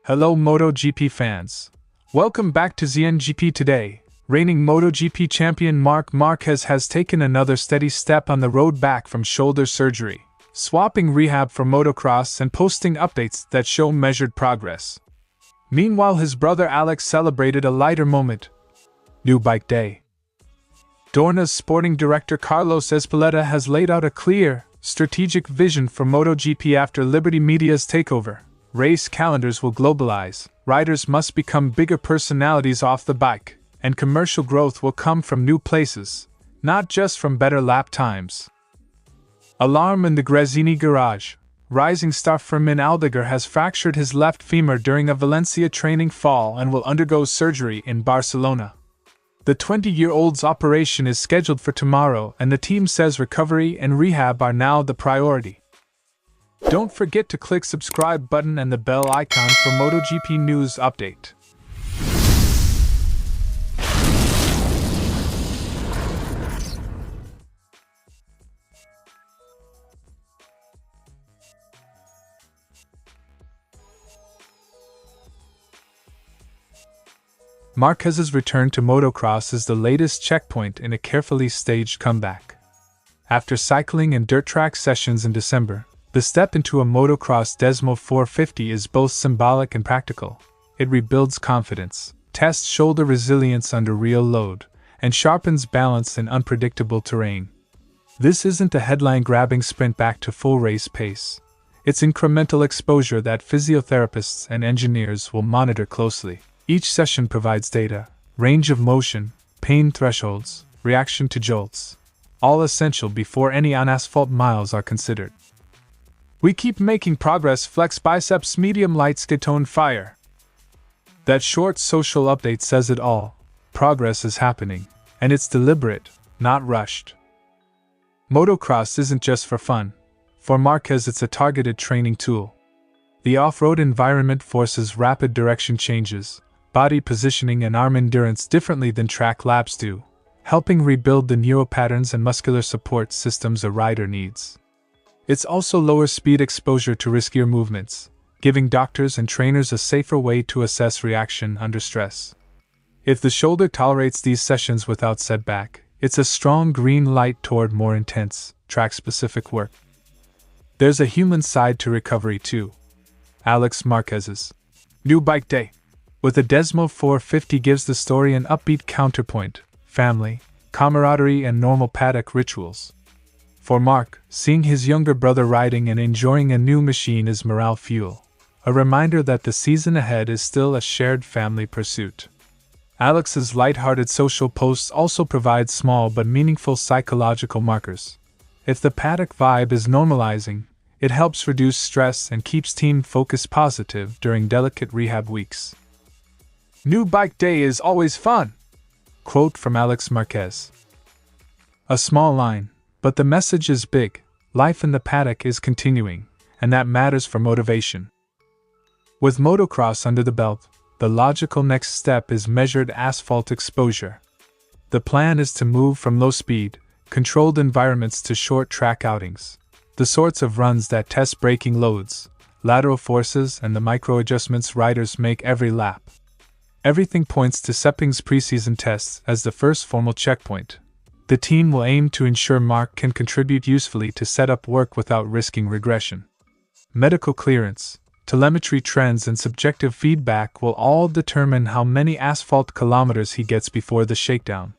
Hello MotoGP fans. Welcome back to ZNGP Today. Reigning MotoGP champion Marc Márquez has taken another steady step on the road back from shoulder surgery, swapping rehab for motocross and posting updates that show measured progress. Meanwhile, his brother Alex celebrated a lighter moment. New bike day. Dorna's sporting director Carlos Ezpeleta has laid out a clear, strategic vision for MotoGP after Liberty Media's takeover. Race calendars will globalize, riders must become bigger personalities off the bike, and commercial growth will come from new places, not just from better lap times. Alarm in the Gresini garage. Rising star Fermín Aldeguer has fractured his left femur during a Valencia training fall and will undergo surgery in Barcelona. The 20-year-old's operation is scheduled for tomorrow, and the team says recovery and rehab are now the priority. Don't forget to click subscribe button and the bell icon for MotoGP news update. Marquez's return to motocross is the latest checkpoint in a carefully staged comeback. After cycling and dirt track sessions in December, the step into a motocross Desmo 450 is both symbolic and practical. It rebuilds confidence, tests shoulder resilience under real load, and sharpens balance in unpredictable terrain. This isn't a headline-grabbing sprint back to full race pace. It's incremental exposure that physiotherapists and engineers will monitor closely. Each session provides data, range of motion, pain thresholds, reaction to jolts, all essential before any on-asphalt miles are considered. We keep making progress. Flex biceps, medium light skitone fire. That short social update says it all. Progress is happening, and it's deliberate, not rushed. Motocross isn't just for fun. For Marquez, it's a targeted training tool. The off-road environment forces rapid direction changes, body positioning and arm endurance differently than track laps do, helping rebuild the neural patterns and muscular support systems a rider needs. It's also lower speed exposure to riskier movements, giving doctors and trainers a safer way to assess reaction under stress. If the shoulder tolerates these sessions without setback, it's a strong green light toward more intense, track-specific work. There's a human side to recovery too. Alex Marquez's new bike day with a Desmo 450 gives the story an upbeat counterpoint: family, camaraderie, and normal paddock rituals. For Marc, seeing his younger brother riding and enjoying a new machine is morale fuel, a reminder that the season ahead is still a shared family pursuit. Alex's light-hearted social posts also provide small but meaningful psychological markers. If the paddock vibe is normalizing, it helps reduce stress and keeps team focus positive during delicate rehab weeks. New bike day is always fun! Quote from Alex Marquez. A small line, but the message is big. Life in the paddock is continuing, and that matters for motivation. With motocross under the belt, the logical next step is measured asphalt exposure. The plan is to move from low-speed, controlled environments to short track outings, the sorts of runs that test braking loads, lateral forces, and the micro-adjustments riders make every lap. Everything points to Sepang's preseason tests as the first formal checkpoint. The team will aim to ensure Marc can contribute usefully to setup work without risking regression. Medical clearance, telemetry trends, and subjective feedback will all determine how many asphalt kilometers he gets before the shakedown.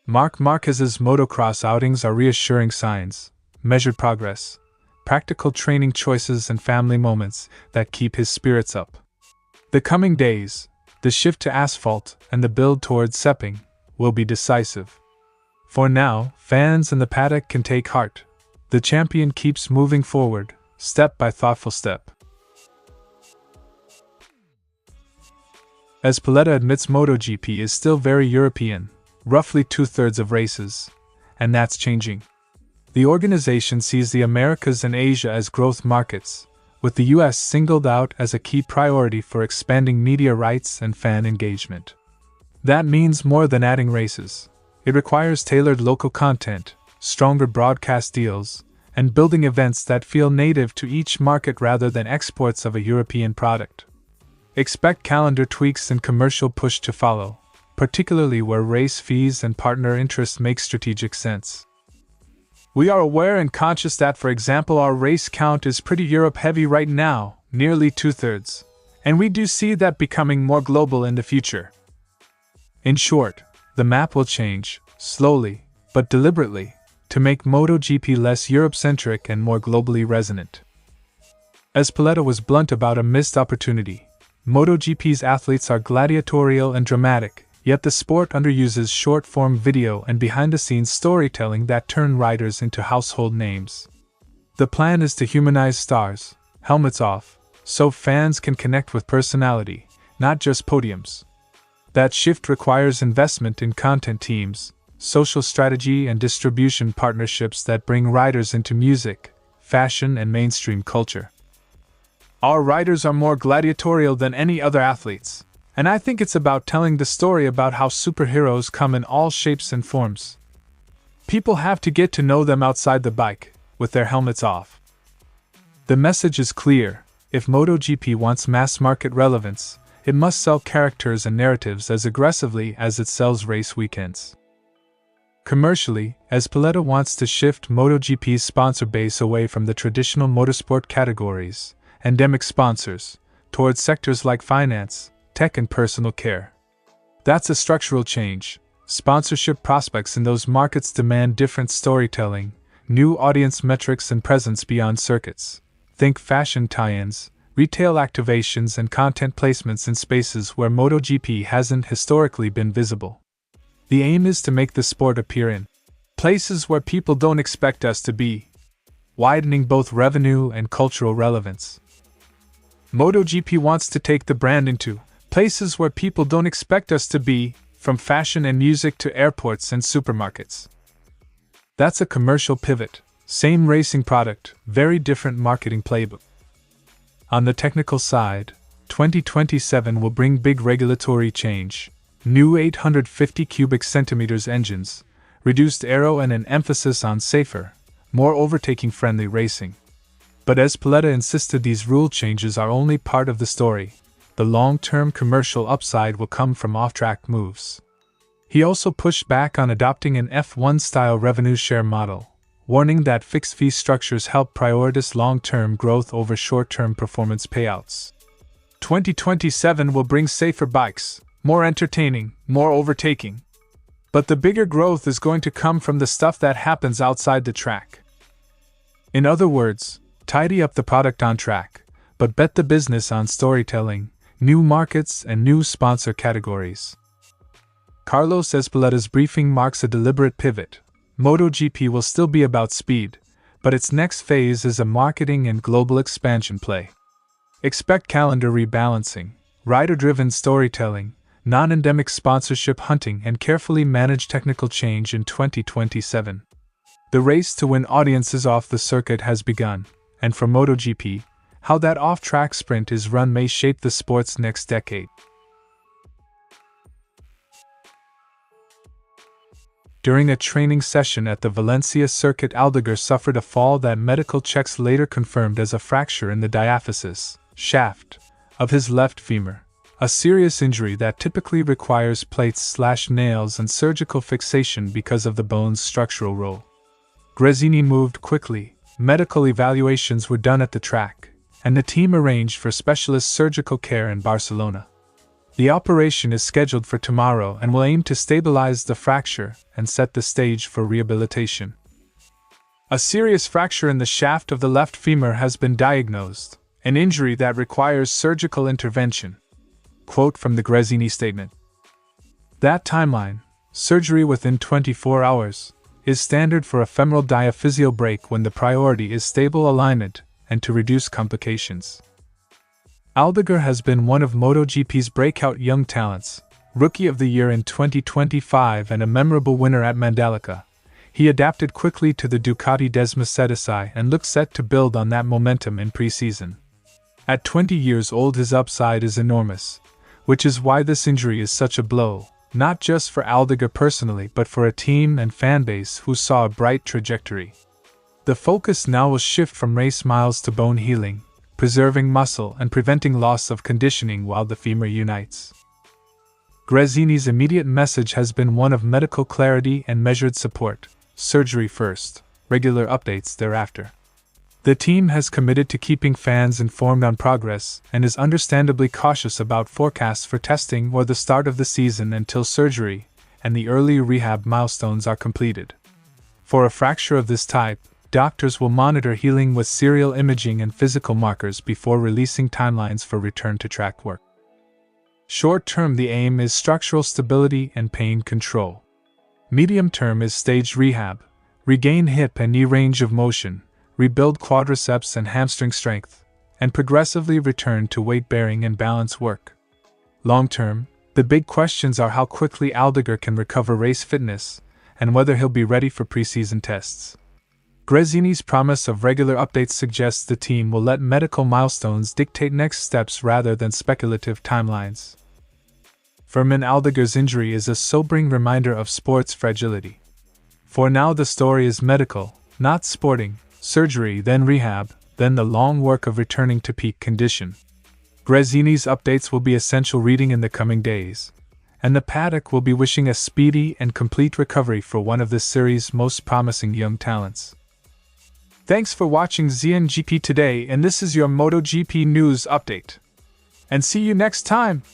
Marc Márquez's motocross outings are reassuring signs, measured progress, practical training choices, and family moments that keep his spirits up. The coming days, the shift to asphalt, and the build towards Sepang, will be decisive. For now, fans in the paddock can take heart. The champion keeps moving forward, step by thoughtful step. Ezpeleta admits MotoGP is still very European, roughly 2/3 of races, and that's changing. The organization sees the Americas and Asia as growth markets, with the US singled out as a key priority for expanding media rights and fan engagement. That means more than adding races. It requires tailored local content, stronger broadcast deals, and building events that feel native to each market rather than exports of a European product. Expect calendar tweaks and commercial push to follow, particularly where race fees and partner interests make strategic sense. We are aware and conscious that, for example, our race count is pretty Europe-heavy right now, nearly 2/3, and we do see that becoming more global in the future. In short, the map will change, slowly, but deliberately, to make MotoGP less Europe-centric and more globally resonant. Ezpeleta was blunt about a missed opportunity. MotoGP's athletes are gladiatorial and dramatic, yet the sport underuses short-form video and behind-the-scenes storytelling that turn riders into household names. The plan is to humanize stars, helmets off, so fans can connect with personality, not just podiums. That shift requires investment in content teams, social strategy and distribution partnerships that bring riders into music, fashion and mainstream culture. Our riders are more gladiatorial than any other athletes, and I think it's about telling the story about how superheroes come in all shapes and forms. People have to get to know them outside the bike, with their helmets off. The message is clear: if MotoGP wants mass market relevance, it must sell characters and narratives as aggressively as it sells race weekends. Commercially, Ezpeleta wants to shift MotoGP's sponsor base away from the traditional motorsport categories, endemic sponsors, towards sectors like finance, tech and personal care. That's a structural change. Sponsorship prospects in those markets demand different storytelling, new audience metrics and presence beyond circuits. Think fashion tie-ins, retail activations and content placements in spaces where MotoGP hasn't historically been visible. The aim is to make the sport appear in places where people don't expect us to be, widening both revenue and cultural relevance. MotoGP wants to take the brand into places where people don't expect us to be, from fashion and music to airports and supermarkets. That's a commercial pivot. Same racing product, very different marketing playbook. On the technical side, 2027 will bring big regulatory change. New 850 cubic centimeters engines, reduced aero and an emphasis on safer, more overtaking-friendly racing. But Ezpeleta insisted these rule changes are only part of the story. The long-term commercial upside will come from off-track moves. He also pushed back on adopting an F1-style revenue share model, warning that fixed-fee structures help prioritize long-term growth over short-term performance payouts. 2027 will bring safer bikes, more entertaining, more overtaking. But the bigger growth is going to come from the stuff that happens outside the track. In other words, tidy up the product on track, but bet the business on storytelling, new markets and new sponsor categories. Carlos Ezpeleta's briefing marks a deliberate pivot. MotoGP will still be about speed, but its next phase is a marketing and global expansion play. Expect calendar rebalancing, rider-driven storytelling, non-endemic sponsorship hunting and carefully managed technical change in 2027. The race to win audiences off the circuit has begun, and for MotoGP, how that off-track sprint is run may shape the sport's next decade. During a training session at the Valencia circuit, Aldeguer suffered a fall that medical checks later confirmed as a fracture in the diaphysis shaft of his left femur, a serious injury that typically requires plates/nails and surgical fixation because of the bone's structural role. Gresini moved quickly, medical evaluations were done at the track, and the team arranged for specialist surgical care in Barcelona. The operation is scheduled for tomorrow and will aim to stabilize the fracture and set the stage for rehabilitation. A serious fracture in the shaft of the left femur has been diagnosed, an injury that requires surgical intervention. Quote from the Gresini statement. That timeline, surgery within 24 hours, is standard for a femoral diaphyseal break when the priority is stable alignment and to reduce complications. Aldeguer has been one of MotoGP's breakout young talents, Rookie of the Year in 2025 and a memorable winner at Mandalika. He adapted quickly to the Ducati Desmosedici and looks set to build on that momentum in pre-season. At 20 years old, his upside is enormous, which is why this injury is such a blow, not just for Aldeguer personally but for a team and fanbase who saw a bright trajectory. The focus now will shift from race miles to bone healing, preserving muscle and preventing loss of conditioning while the femur unites. Gresini's immediate message has been one of medical clarity and measured support: surgery first, regular updates thereafter. The team has committed to keeping fans informed on progress and is understandably cautious about forecasts for testing or the start of the season until surgery and the early rehab milestones are completed. For a fracture of this type, doctors will monitor healing with serial imaging and physical markers before releasing timelines for return to track work. Short term, the aim is structural stability and pain control. Medium term is staged rehab, regain hip and knee range of motion, rebuild quadriceps and hamstring strength, and progressively return to weight-bearing and balance work. Long term, the big questions are how quickly Aldeguer can recover race fitness and whether he'll be ready for preseason tests. Gresini's promise of regular updates suggests the team will let medical milestones dictate next steps rather than speculative timelines. Fermín Aldeguer's injury is a sobering reminder of sport's fragility. For now, the story is medical, not sporting: surgery, then rehab, then the long work of returning to peak condition. Gresini's updates will be essential reading in the coming days, and the paddock will be wishing a speedy and complete recovery for one of this series' most promising young talents. Thanks for watching ZNGP Today, and this is your MotoGP news update. And see you next time!